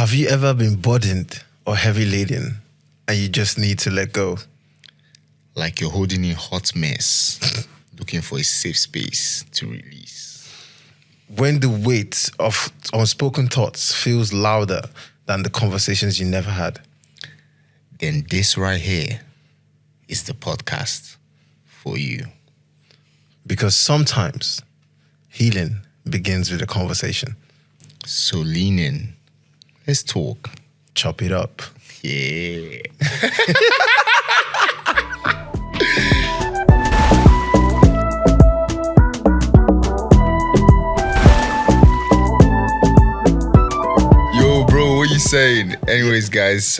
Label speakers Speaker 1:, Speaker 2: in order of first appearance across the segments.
Speaker 1: Have you ever been burdened or heavy laden and you just need to let go?
Speaker 2: Like you're holding in hot mess, looking for a safe space to release.
Speaker 1: When the weight of unspoken thoughts feels louder than the conversations you never had.
Speaker 2: Then this right here is the podcast for you.
Speaker 1: Because sometimes healing begins with a conversation.
Speaker 2: So lean in. Let's talk.
Speaker 1: Chop it up.
Speaker 2: Yeah. Yo, bro, what you saying? Anyways, guys,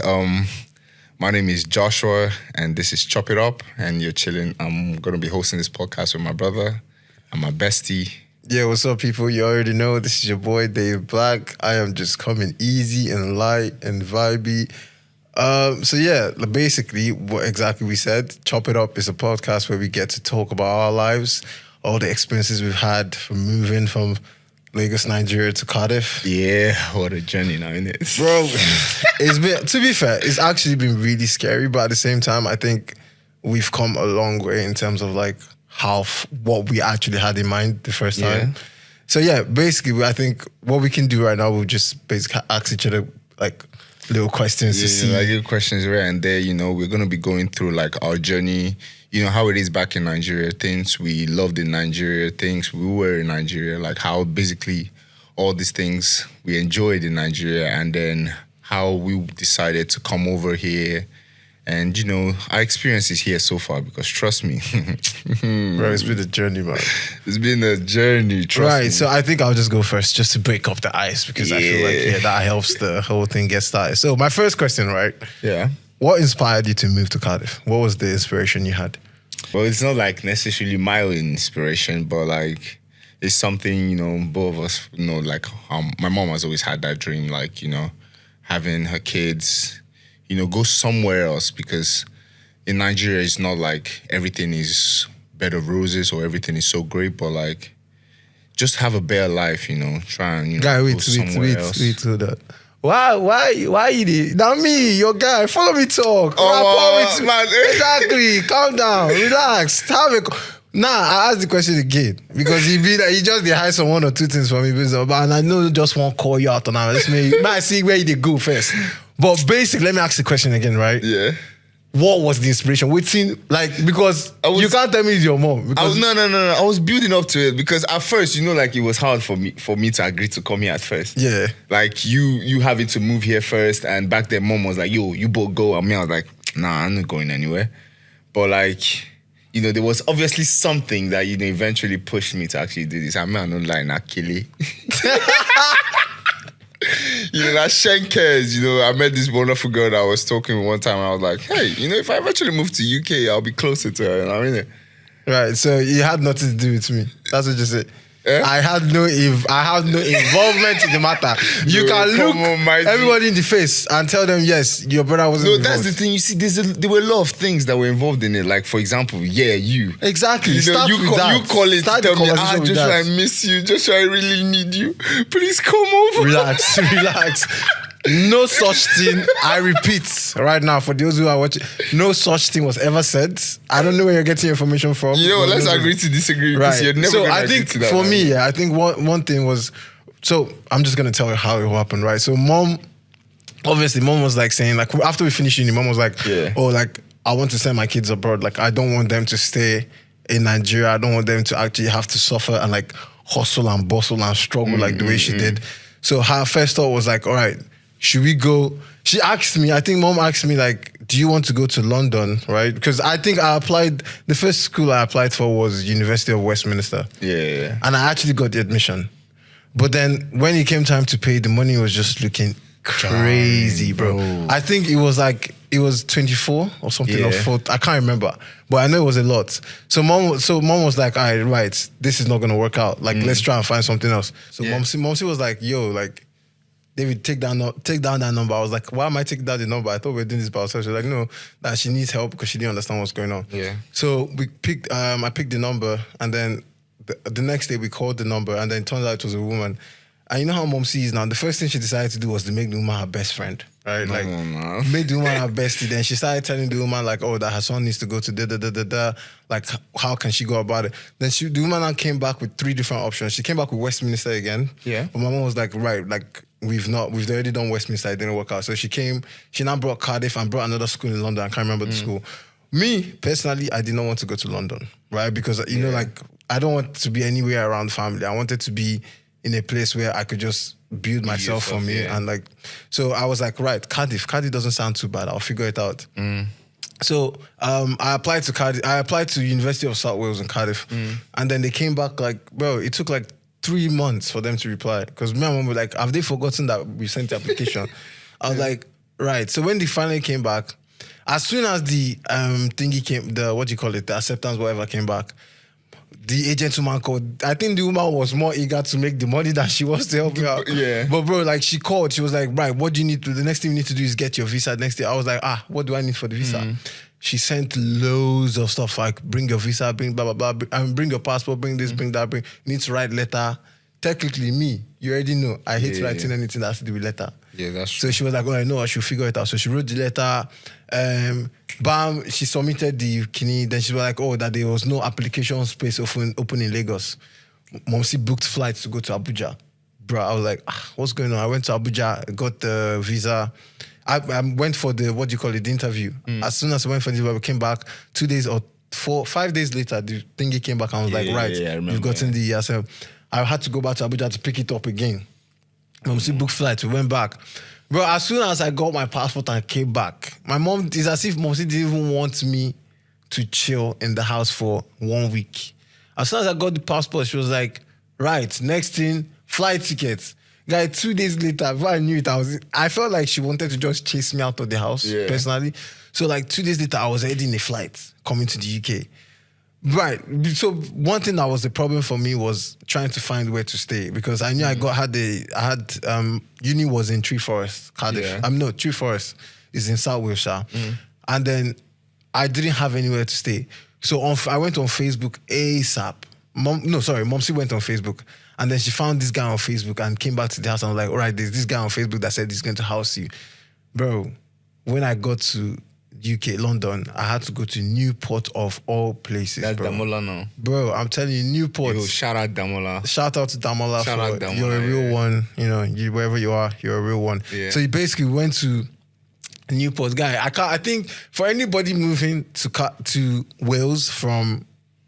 Speaker 2: my name is Joshua, and this is Chop It Up, and you're chilling. I'm gonna be hosting this podcast with my brother and my bestie.
Speaker 1: Yeah, what's up, people? You already know this is your boy Dave Black. I am just coming easy and light and vibey. So yeah, basically what exactly we said, Chop It Up is a podcast where we get to talk about our lives, all the experiences we've had from moving from Lagos, Nigeria to Cardiff.
Speaker 2: Yeah, what a journey now, isn't it?
Speaker 1: Bro, it's been, to be fair, it's actually been really scary, but at the same time, I think we've come a long way in terms of like what we actually had in mind the first time. So yeah, basically, I think what we can do right now, we'll just basically ask each other like little questions to see.
Speaker 2: Like little questions right and there, you know, we're going to be going through like our journey, you know, how it is back in Nigeria, things we loved in Nigeria, things we were in Nigeria, like how basically all these things we enjoyed in Nigeria, and then how we decided to come over here. And, you know, our experiences here so far, because trust me.
Speaker 1: Bro, it's been a journey, man.
Speaker 2: It's been a journey, trust me.
Speaker 1: Right, so I think I'll just go first just to break up the ice, because I feel like, that helps the whole thing get started. So my first question, right?
Speaker 2: Yeah.
Speaker 1: What inspired you to move to Cardiff? What was the inspiration you had?
Speaker 2: Well, it's not like necessarily my inspiration, but like it's something, you know, both of us know, like my mom has always had that dream, like, you know, having her kids, you know, go somewhere else, because in Nigeria, it's not like everything is bed of roses or everything is so great, but like just have a better life, you know, try and, you know,
Speaker 1: Guy,
Speaker 2: go somewhere else.
Speaker 1: wait, hold on. Why you did? Now me, your guy, follow me talk.
Speaker 2: Man.
Speaker 1: Exactly, calm down, relax. Nah, I asked the question again because he just they hide some one or two things for me, and I know just won't call you out on that. Let's might see where you go first. But basically, let me ask the question again, right?
Speaker 2: Yeah.
Speaker 1: What was the inspiration? Because you can't tell me it's your mom.
Speaker 2: No. I was building up to it because at first, you know, like it was hard for me to agree to come here at first.
Speaker 1: Yeah.
Speaker 2: Like you having to move here first, and back then mom was like, yo, you both go. And me, I was like, nah, I'm not going anywhere. But like, you know, there was obviously something that, you know, eventually pushed me to actually do this. I'm not lying, Akili. You know, that Shenkers, you know, I met this wonderful girl that I was talking with one time, and I was like, hey, you know, if I eventually move to UK, I'll be closer to her. You know what I mean?
Speaker 1: Right, so you had nothing to do with me. That's what you said.
Speaker 2: Eh?
Speaker 1: I had no involvement in the matter. You can look everybody in the face and tell them, yes, your brother wasn't involved.
Speaker 2: That's the thing. You see, there were a lot of things that were involved in it. Like, for example, you.
Speaker 1: Exactly.
Speaker 2: You know, you call it,
Speaker 1: Start
Speaker 2: tell
Speaker 1: the
Speaker 2: me,
Speaker 1: conversation with
Speaker 2: Joshua,
Speaker 1: that.
Speaker 2: I miss you. Joshua, I really need you. Please come over.
Speaker 1: Relax. No such thing, I repeat right now for those who are watching, no such thing was ever said. I don't know where you're getting your information from.
Speaker 2: You know what, let's agree to disagree, because
Speaker 1: right.
Speaker 2: you're never
Speaker 1: so
Speaker 2: going to
Speaker 1: I
Speaker 2: agree
Speaker 1: think
Speaker 2: to that.
Speaker 1: For me, I think one thing was, so I'm just going to tell you how it happened, right? So mom was like saying, like after we finished uni, mom was like, oh, like I want to send my kids abroad. Like I don't want them to stay in Nigeria. I don't want them to actually have to suffer and like hustle and bustle and struggle like the way she did. So her first thought was like, all right, should we go? She asked me, I think mom asked me like, do you want to go to London, right? Because I think the first school I applied for was University of Westminster.
Speaker 2: Yeah.
Speaker 1: And I actually got the admission. But then when it came time to pay, the money was just looking crazy, bro. I think it was 24 or something, or 4, I can't remember. But I know it was a lot. So mom was like, all right, this is not going to work out. Like, let's try and find something else. So mom was like, yo, like, David, take down that number. I was like, why am I taking down the number? I thought we were doing this by ourselves. She was like, no, that she needs help because she didn't understand what's going on.
Speaker 2: Yeah.
Speaker 1: So I picked the number, and then the next day we called the number, and then it turns out it was a woman. And you know how mom sees now. The first thing she decided to do was to make the woman her best friend, right? Made the woman her bestie. Then she started telling the woman like, oh, that her son needs to go to da. Like, how can she go about it? Then the woman now came back with 3 different options. She came back with Westminster again.
Speaker 2: Yeah.
Speaker 1: But my mom was like, right, like we've already done Westminster. It didn't work out. So she now brought Cardiff and brought another school in London. I can't remember the school. Me personally, I did not want to go to London, right? Because you know, like I don't want to be anywhere around family. I wanted to be in a place where I could just build myself for me. And like, so I was like, right, Cardiff doesn't sound too bad. I'll figure it out. So I applied to Cardiff. I applied to University of South Wales in Cardiff. And then they came back like, bro, it took like 3 months for them to reply. Because me and mom were like, have they forgotten that we sent the application? I was like, right. So when they finally came back, as soon as the thingy came, the acceptance, whatever came back, the agent woman called. I think the woman was more eager to make the money than she was to help me out.
Speaker 2: Yeah.
Speaker 1: But bro, like she called. She was like, right, what do you need to do? The next thing you need to do is get your visa. Next day, I was like, what do I need for the visa? She sent loads of stuff like bring your visa, bring blah, blah, blah, bring your passport, bring this, bring that, you need to write letter. Technically, you already know, I hate writing anything that has to do with letter.
Speaker 2: Yeah, that's true.
Speaker 1: So she was like, oh, I know, I should figure it out. So she wrote the letter. Bam, she submitted the kidney. Then she was like, oh, that there was no application space open in Lagos. Momsi booked flights to go to Abuja. Bro, I was like, what's going on? I went to Abuja, got the visa. I went for the interview. As soon as I went for the interview, I came back 2 days or 5 days later, the thingy came back and I was like, right, you've gotten the so I had to go back to Abuja to pick it up again. Momsi booked flights, we went back. Bro, as soon as I got my passport and came back, my mom, it's as if Momsi didn't even want me to chill in the house for 1 week. As soon as I got the passport, she was like, right, next thing, flight tickets. Guy, 2 days later, before I knew it, I felt like she wanted to just chase me out of the house, personally. So like 2 days later, I was already in a flight coming to the UK. Right. So one thing that was the problem for me was trying to find where to stay because I knew uni was in Tree Forest, Cardiff. No, Tree Forest is in South Wales. And then I didn't have anywhere to stay. So I went on Facebook ASAP. Momsi went on Facebook and then she found this guy on Facebook and came back to the house and was like, all right, there's this guy on Facebook that said he's going to house you. Bro, when I got to UK, London, I had to go to Newport of all places.
Speaker 2: That's
Speaker 1: bro.
Speaker 2: Damola now.
Speaker 1: Bro, I'm telling you, Newport.
Speaker 2: Yo, shout out Damola.
Speaker 1: Shout out to Damola.
Speaker 2: Shout out Damola.
Speaker 1: You're a real one. You know, wherever you are, you're a real one.
Speaker 2: Yeah.
Speaker 1: So you basically went to Newport. Guy, I think for anybody moving to Wales from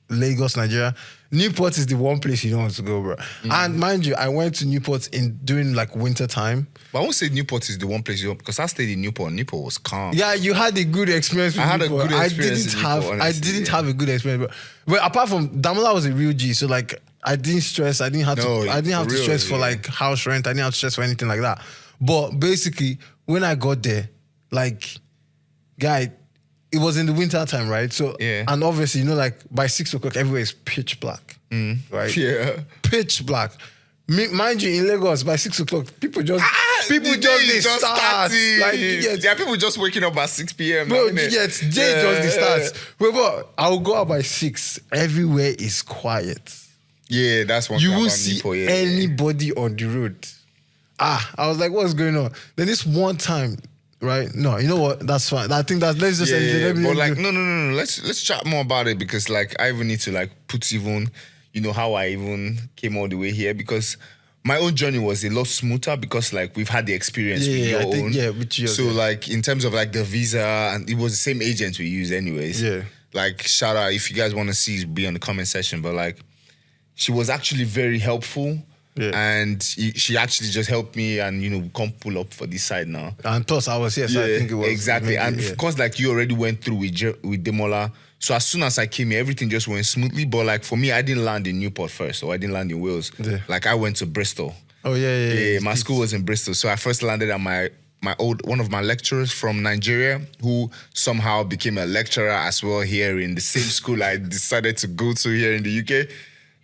Speaker 1: Lagos, Nigeria, Newport is the one place you don't want to go, bro. And mind you, I went to Newport during like winter time.
Speaker 2: But I won't say Newport is the one place you don't, because I stayed in Newport. Newport was calm.
Speaker 1: Yeah, you had a good experience with Newport.
Speaker 2: I didn't
Speaker 1: have a good experience. But apart from Damola was a real G, so like I didn't stress. I didn't have to stress for like house rent. I didn't have to stress for anything like that. But basically, when I got there, like, guy, it was in the winter time, right? So, and obviously, you know, like by 6 o'clock, everywhere is pitch black, right?
Speaker 2: Yeah,
Speaker 1: pitch black. Mind you, in Lagos, by 6 o'clock, people just start. Like,
Speaker 2: people just waking up at 6 p.m.
Speaker 1: Bro, just starts. But I'll go out by 6. Everywhere is quiet.
Speaker 2: Yeah, that's one.
Speaker 1: You won't see anybody on the road. I was like, what's going on? Then this one time. Right? No, you know what? That's fine. I think that let's just end it.
Speaker 2: But like, no. Let's chat more about it because like I even need to like put even, you know, how I even came all the way here because my own journey was a lot smoother because like we've had the experience with your own.
Speaker 1: With yours.
Speaker 2: So like in terms of like the visa and it was the same agent we used anyways.
Speaker 1: Yeah.
Speaker 2: Like shout out if you guys want to see, be on the comment section. But like she was actually very helpful. Yeah. And she actually just helped me and, you know, come pull up for this side now. And
Speaker 1: plus I was here, so I think it was...
Speaker 2: Exactly. And of course, like, you already went through with Demola. So as soon as I came here, everything just went smoothly. But, like, for me, I didn't land in Newport first, or I didn't land in Wales. Yeah. Like, I went to Bristol.
Speaker 1: Oh, yeah.
Speaker 2: My school was in Bristol. So I first landed at one of my lecturers from Nigeria, who somehow became a lecturer as well here in the same school I decided to go to here in the UK.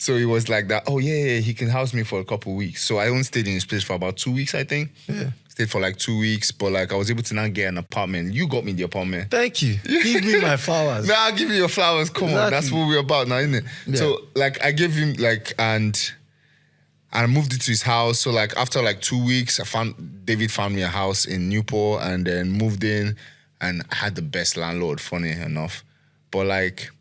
Speaker 2: So it was like that, he can house me for a couple of weeks. So I only stayed in his place for about 2 weeks, I think. Yeah. Stayed for like 2 weeks, but like I was able to now get an apartment. You got me the apartment.
Speaker 1: Thank you. Give me my flowers.
Speaker 2: No, I'll give you your flowers. Come on, that's what we're about now, isn't it? Yeah. So like I gave him like, and I moved it to his house. So like after like 2 weeks, David found me a house in Newport and then moved in, and I had the best landlord, funny enough. But like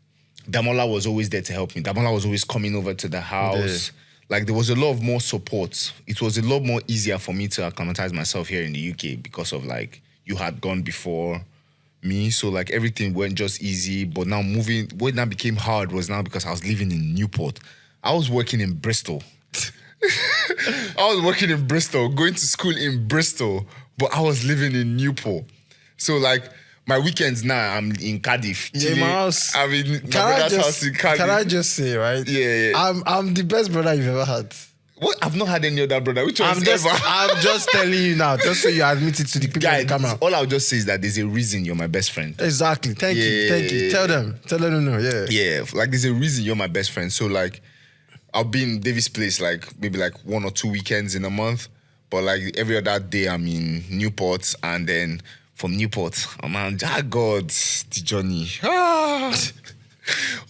Speaker 2: Damola was always there to help me. Damola was always coming over to the house. Like there was a lot of more support. It was a lot more easier for me to acclimatize myself here in the UK because of like you had gone before me. So like everything went just easy. But now what now became hard was now because I was living in Newport. I was working in Bristol. I was working in Bristol, going to school in Bristol, but I was living in Newport. So like my weekends now, I'm in Cardiff.
Speaker 1: Yeah, my house.
Speaker 2: I'm in my brother's house in Cardiff.
Speaker 1: Can I just say, right?
Speaker 2: Yeah.
Speaker 1: I'm the best brother you've ever had.
Speaker 2: What? I've not had any other brother. Which one's
Speaker 1: I'm just telling you now, just so you admit it to the people on the camera.
Speaker 2: All I'll just say is that there's a reason you're my best friend.
Speaker 1: Exactly. Thank you. Tell them no. Yeah.
Speaker 2: Yeah. Like there's a reason you're my best friend. So like I'll be in David's place like maybe like 1 or 2 weekends in a month. But like every other day I'm in Newport, and then from Newport, I'm on God, the journey.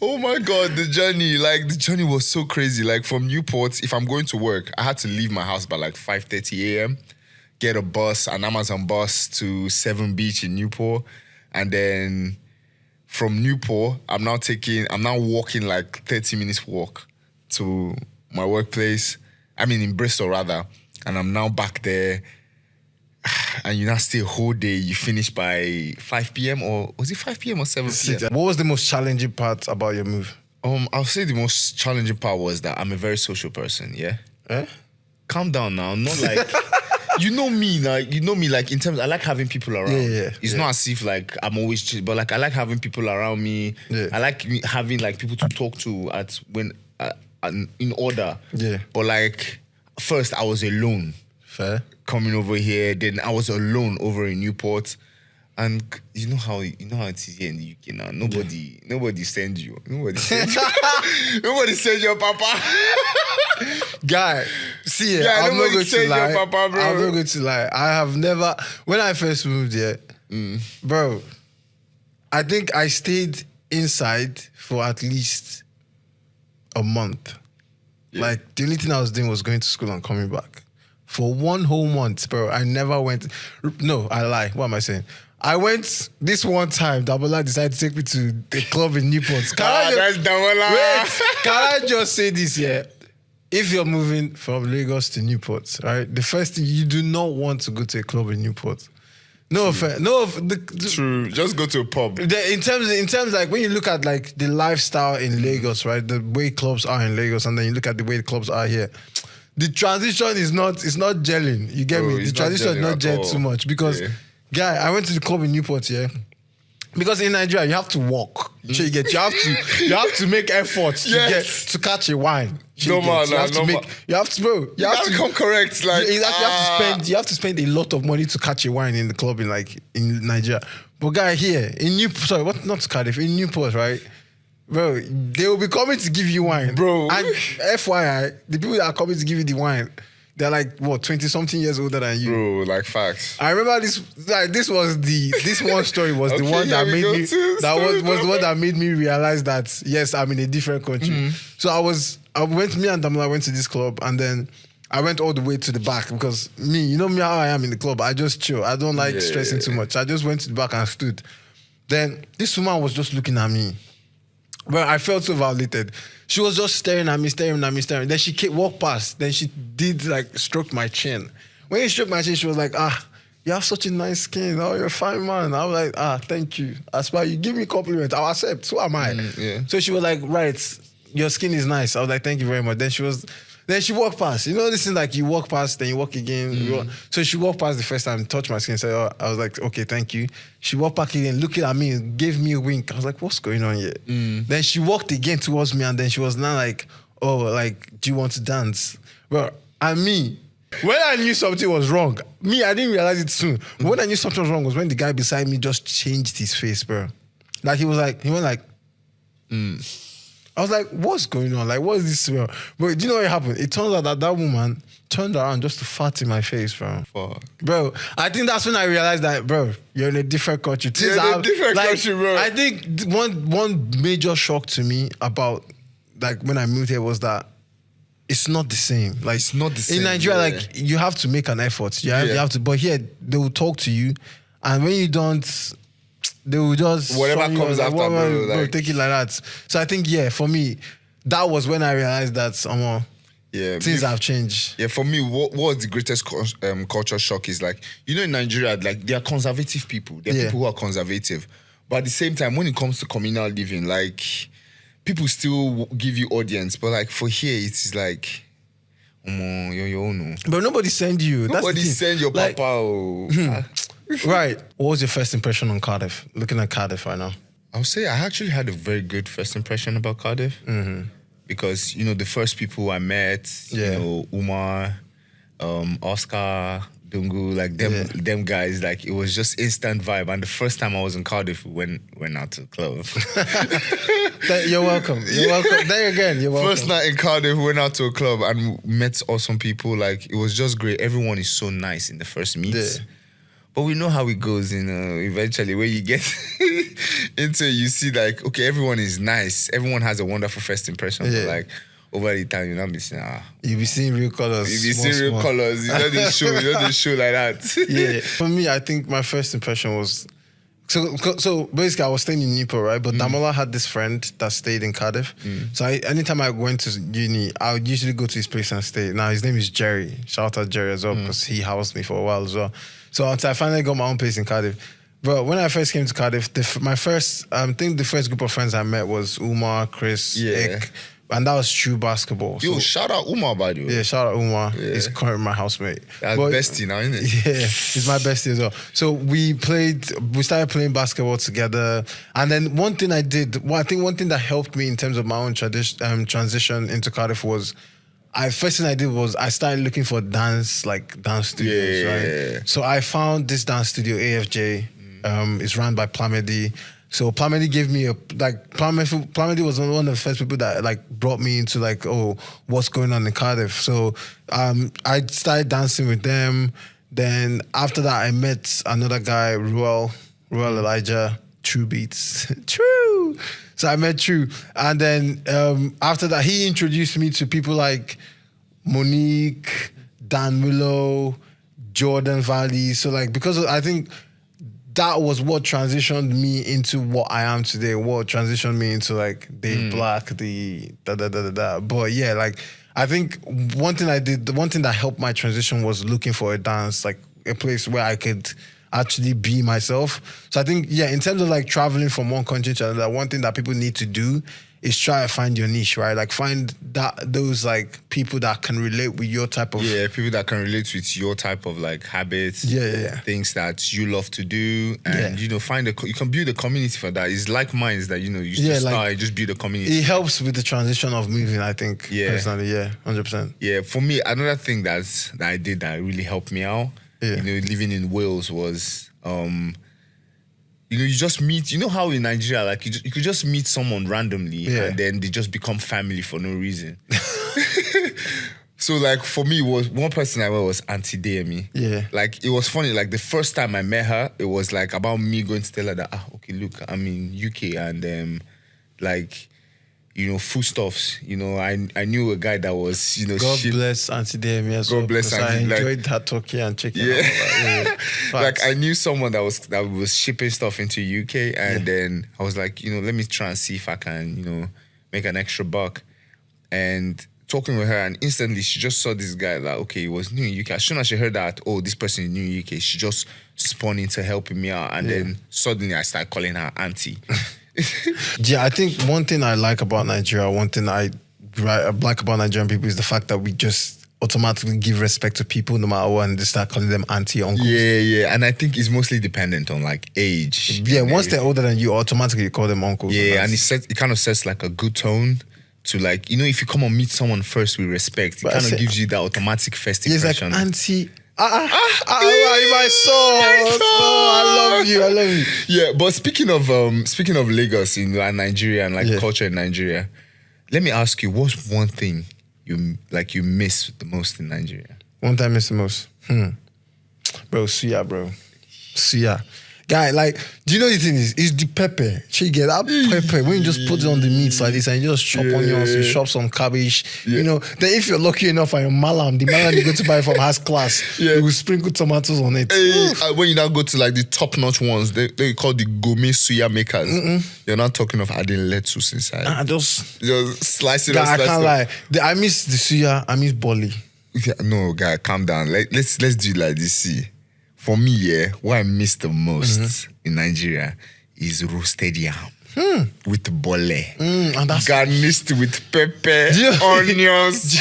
Speaker 2: Oh my God, the journey. Like the journey was so crazy. Like from Newport, if I'm going to work, I had to leave my house by like 5:30 a.m. Get a bus, an Amazon bus to 7 Beach in Newport. And then from Newport, I'm now walking like 30 minutes walk to my workplace. I mean in Bristol rather. And I'm now back there. And you now stay a whole day. You finish by 5 p.m. or was it 5 p.m. or 7 p.m.?
Speaker 1: What was the most challenging part about your move?
Speaker 2: I'll say the most challenging part was that I'm a very social person, yeah? Calm down now. Not like... You know me, like in terms, I like having people around. It's not as if like I'm always chill, but like I like having people around me. I like having like people to talk to in order. But like first I was alone.
Speaker 1: Fair.
Speaker 2: Coming over here, then I was alone over in Newport. And you know how it is here in the UK now. Nobody sends you. Nobody sends your papa.
Speaker 1: Guy, see, I'm not going to lie.
Speaker 2: Papa, bro.
Speaker 1: I'm not going to lie. I have never, when I first moved here, bro, I think I stayed inside for at least a month. Like the only thing I was doing was going to school and coming back. For 1 whole month, bro, I never went. No, I lie. What am I saying? I went this one time. Damola decided to take me to the club in Newport.
Speaker 2: That's Damola.
Speaker 1: Wait, can I just say this here? If you're moving from Lagos to Newport, right, the first thing, you do not want to go to a club in Newport. No offense.
Speaker 2: True. Just go to a pub.
Speaker 1: In terms like when you look at like the lifestyle in Lagos, right, the way clubs are in Lagos, and then you look at the way the clubs are here. The transition is not gelling. You get me? The transition is not gelling too much because, guy, I went to the club in Newport, because in Nigeria you have to walk. You have to make efforts to catch a wine. You have to come correct. Like you have to spend a lot of money to catch a wine in the club in Nigeria. But guy here in Newport, not Cardiff, in Newport, right? Bro, they will be coming to give you wine. Bro. And FYI, the people that are coming to give you the wine, they're like, 20-something years older than you.
Speaker 2: Bro, like facts.
Speaker 1: I remember this one story was the one that made me, was the one that made me realize that, yes, I'm in a different country. So me and Damola went to this club, and then I went all the way to the back because me how I am in the club. I just chill. I don't like stressing too much. I just went to the back and stood. Then this woman was just looking at me. But I felt so violated. She was just staring at me. Then she walked past. Then she did stroke my chin. When she stroked my chin, she was like, you have such a nice skin. Oh, you're a fine man. I was like, thank you. As far you give me compliments, I'll accept. Who am I? So she was like, right, your skin is nice. I was like, thank you very much. Then she walked past. You know this thing like you walk past, then you walk again. So she walked past the first time, touched my skin, said, I was like, okay, thank you. She walked back again, looking at me, gave me a wink. I was like, what's going on here? Then she walked again towards me, and then she was now like, do you want to dance? Well, and me, when I knew something was wrong, I didn't realize it soon. But when I knew something was wrong was when the guy beside me just changed his face, bro. Like he went like, I was like, what's going on? Like, what is this smell? But do you know what happened? It turns out that woman turned around just to fart in my face, bro.
Speaker 2: Fuck.
Speaker 1: Bro, I think that's when I realized that, bro, you're in a different country.
Speaker 2: You're in a different country, bro.
Speaker 1: I think one major shock to me about, when I moved here was that it's not the same. Like
Speaker 2: it's not the same.
Speaker 1: In Nigeria, like you have to make an effort. You have to. But here, they will talk to you, and when you don't, they will just
Speaker 2: whatever comes after,
Speaker 1: bro, take it like that. So I think for me, that was when I realized that things have changed.
Speaker 2: Yeah, for me, what was the greatest culture shock is like, in Nigeria, like they are conservative people. There are people who are conservative, but at the same time, when it comes to communal living, like, people still give you audience, but like for here, it's like,
Speaker 1: but nobody send you.
Speaker 2: Nobody send your papa.
Speaker 1: Right. What was your first impression on Cardiff? Looking at Cardiff right now.
Speaker 2: I would say I actually had a very good first impression about Cardiff. Because, the first people I met, Umar, Oscar, Dungu, like them guys, like it was just instant vibe. And the first time I was in Cardiff, we went out to the club.
Speaker 1: You're welcome. You're welcome. There again, you're welcome.
Speaker 2: First night in Cardiff, we went out to a club and met awesome people. Like, it was just great. Everyone is so nice in the first meet. Yeah. But we know how it goes, eventually when you get into it, you see like, okay, everyone is nice. Everyone has a wonderful first impression. But like, over the time, you're not missing.
Speaker 1: You be seeing real colors.
Speaker 2: You be seeing real colors. You know the show. You know the show like that.
Speaker 1: Yeah. For me, I think my first impression was so basically I was staying in Newport, right? But Damola had this friend that stayed in Cardiff. So anytime I went to uni, I would usually go to his place and stay. Now his name is Jerry. Shout out Jerry as well because he housed me for a while as well. So until I finally got my own place in Cardiff. But when I first came to Cardiff, my first, I think the first group of friends I met was Umar, Chris, Ek, and that was true basketball.
Speaker 2: Yo, shout out Umar, by the way.
Speaker 1: Yeah, shout out Umar. He's currently my housemate.
Speaker 2: That's bestie now, isn't it?
Speaker 1: Yeah, he's my bestie as well. So we started playing basketball together. And then one thing I did, I think one thing that helped me in terms of my own transition into Cardiff was, first thing I did was I started looking for dance studios, right? So I found this dance studio, AFJ. It's run by Plamedy. So Plamedy gave me Plamedy was one of the first people that like brought me into like, what's going on in Cardiff. So I started dancing with them. Then after that, I met another guy, Ruel Elijah, True Beats. True. So I met True. And then after that, he introduced me to people like Monique, Dan Willow, Jordan Valley. So like, because I think that was what transitioned me into what I am today, what transitioned me into like Dave Black, the da-da-da-da-da. But yeah, like, I think one thing that helped my transition was looking for a dance, like a place where I could actually be myself. So I think, in terms of like traveling from one country to another, one thing that people need to do is try to find your niche, right? Like find those like people that can relate with your type of...
Speaker 2: Yeah, people that can relate with your type of like habits, things that you love to do, and you can build a community for that. It's like minds that, you should start, just build a community.
Speaker 1: It helps with the transition of moving, I think, personally, 100%.
Speaker 2: Yeah, for me, another thing that I did that really helped me out, living in Wales was... you just meet, how in Nigeria, like you could just meet someone randomly and then they just become family for no reason. So like for me, one person I met was Auntie Demi.
Speaker 1: Yeah.
Speaker 2: Like it was funny, like the first time I met her, it was like about me going to tell her that, okay, look, I'm in UK and foodstuffs. I knew a guy that was,
Speaker 1: God bless Auntie Demi as well.
Speaker 2: God bless Auntie.
Speaker 1: I enjoyed her turkey and chicken.
Speaker 2: Yeah. Like I knew someone that was shipping stuff into UK, and then I was like, let me try and see if I can, make an extra buck. And talking with her, and instantly she just saw this guy that, okay, he was new in UK. As soon as she heard that, this person is new in UK, she just spun into helping me out. And then suddenly I started calling her auntie.
Speaker 1: Yeah, I think one thing I like about Nigeria, one thing I like about Nigerian people is the fact that we just automatically give respect to people no matter what, and they start calling them auntie, uncles.
Speaker 2: Yeah. And I think it's mostly dependent on like age.
Speaker 1: Yeah, once they're older than you, automatically you call them uncles.
Speaker 2: Yeah, and it kind of sets like a good tone to like, if you come and meet someone first with respect, it kind of gives you that automatic first impression.
Speaker 1: It's like auntie. My soul. I love you.
Speaker 2: Yeah, but speaking of Lagos in Nigeria and like culture in Nigeria, let me ask you, what's one thing you miss the most in Nigeria?
Speaker 1: One thing I miss the most? Bro, Suya. Guy, like, do you know the thing is? It's the pepper. She get that pepper when you just put it on the meat like this and you just chop onions, you chop some cabbage. You know, then if you're lucky enough and you're malam, the malam you go to buy from has class, you will sprinkle tomatoes on it.
Speaker 2: When you now go to like the top-notch ones, they call the gourmet suya makers. You're not talking of adding lettuce inside.
Speaker 1: Just
Speaker 2: slice it.
Speaker 1: Guy, I can't lie. I miss the suya. I miss bole.
Speaker 2: Yeah, no, guy, calm down. Let's do it like this. See, for me, what I miss the most in Nigeria is roasted yam with bole,
Speaker 1: and that's
Speaker 2: garnished with pepper, onions.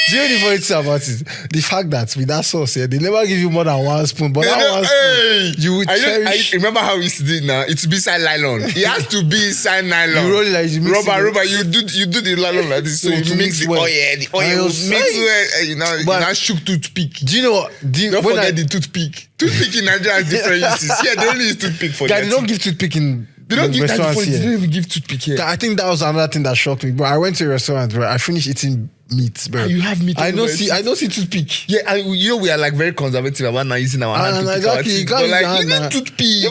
Speaker 1: Do you know the funny thing about it? The fact that with that sauce, they never give you more than one spoon, but that one spoon, you would cherish.
Speaker 2: I remember how we did now. It's beside nylon. It has to be inside nylon.
Speaker 1: You roll it like you mix
Speaker 2: rubber. You do the nylon like this, so you mix the oil. The oil mix well. You now shook toothpick.
Speaker 1: Do you know what?
Speaker 2: Don't forget the toothpick. Toothpick in Nigeria has different uses. Yeah, they only use toothpick for that.
Speaker 1: They don't give toothpick in.
Speaker 2: They don't
Speaker 1: restaurants here.
Speaker 2: They don't even give toothpick here.
Speaker 1: I think that was another thing that shocked me. Bro, I went to a restaurant where I finished eating meat, bro.
Speaker 2: You have meat.
Speaker 1: I don't see toothpick.
Speaker 2: Yeah, you know we are like very conservative about not using our hand.
Speaker 1: Exactly. You can't use
Speaker 2: need toothpick.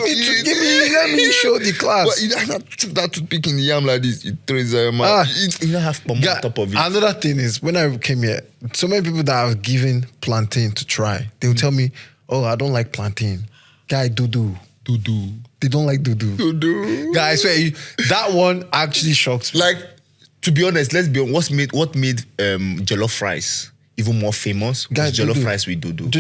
Speaker 1: Let me show the class.
Speaker 2: But you don't have to choose that toothpick in the yam like this. You throw it. You don't have pomade on top of it.
Speaker 1: Another thing is when I came here, so many people that I've given plantain to try, they will tell me, "Oh, I don't like plantain." Guy, do. They don't like do. Guy, I swear, that one actually shocked me.
Speaker 2: Like, to be honest, let's be honest, what made jollof rice even more famous was jollof rice with do.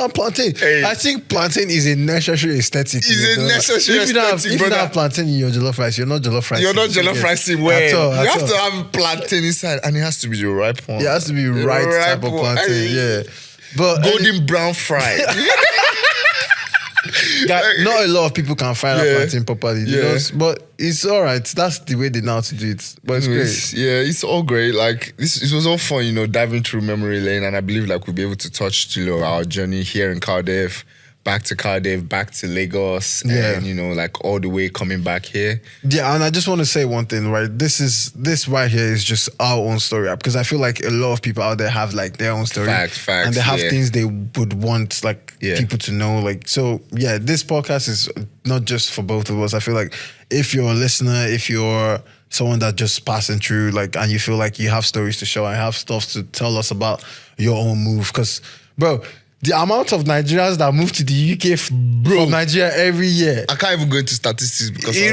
Speaker 1: Plantain.
Speaker 2: Hey.
Speaker 1: I think plantain is a necessary aesthetic.
Speaker 2: It's a necessary aesthetic,
Speaker 1: if you don't have plantain in your jollof rice, you're not jollof rice.
Speaker 2: You're not jollof rice in where you have to have plantain inside, and it has to be the ripe one.
Speaker 1: It has to be right type of plantain. Yeah, but
Speaker 2: golden brown fried.
Speaker 1: Not a lot of people can fry that plantain properly, you know? But it's all right. That's the way they know how to do it. But it's great.
Speaker 2: It's all great. Like it was all fun, diving through memory lane, and I believe like we'll be able to touch our journey here in Cardiff, back to Lagos, and like all the way coming back here.
Speaker 1: Yeah, and I just want to say one thing, right? This right here is just our own story, because I feel like a lot of people out there have like their own story,
Speaker 2: facts,
Speaker 1: and they have things they would want people to know. Like, so yeah, this podcast is not just for both of us. I feel like if you're a listener, if you're someone that just passing through, like, and you feel like you have stories to show and have stuff to tell us about your own move, because bro, the amount of Nigerians that move to the UK from Nigeria every year,
Speaker 2: I can't even go into statistics because
Speaker 1: it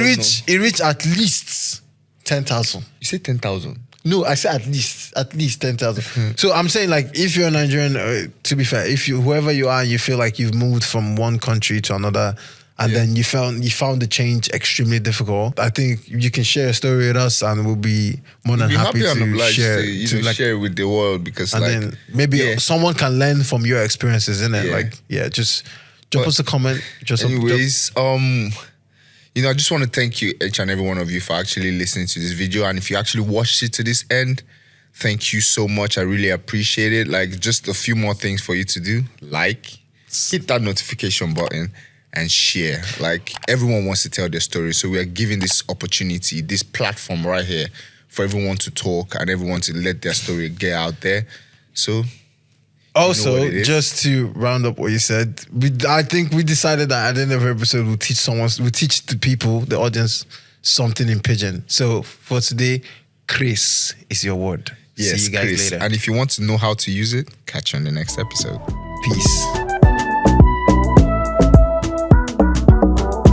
Speaker 1: reached at least 10,000.
Speaker 2: You say 10,000?
Speaker 1: No, I said at least 10,000. So I'm saying, like, if you're a Nigerian, to be fair, if you whoever you are, you feel like you've moved from one country to another, and then you found the change extremely difficult, I think you can share a story with us, and we'll be more than happy to share.
Speaker 2: Share with the world, because and
Speaker 1: then maybe someone can learn from your experiences, innit? Just drop us a comment.
Speaker 2: I just want to thank you, each and every one of you, for actually listening to this video, and if you actually watched it to this end, thank you so much. I really appreciate it. Like, just a few more things for you to do: hit that notification button, and share. Like, everyone wants to tell their story, so we are giving this opportunity, this platform right here, for everyone to talk and everyone to let their story get out there. So,
Speaker 1: also, just to round up what you said, I think we decided that at the end of every episode we'll teach the people, the audience, something in Pidgin. So for today, Craze is your word.
Speaker 2: Yes, see you guys later. And if you want to know how to use it, catch you on the next episode.
Speaker 1: Peace.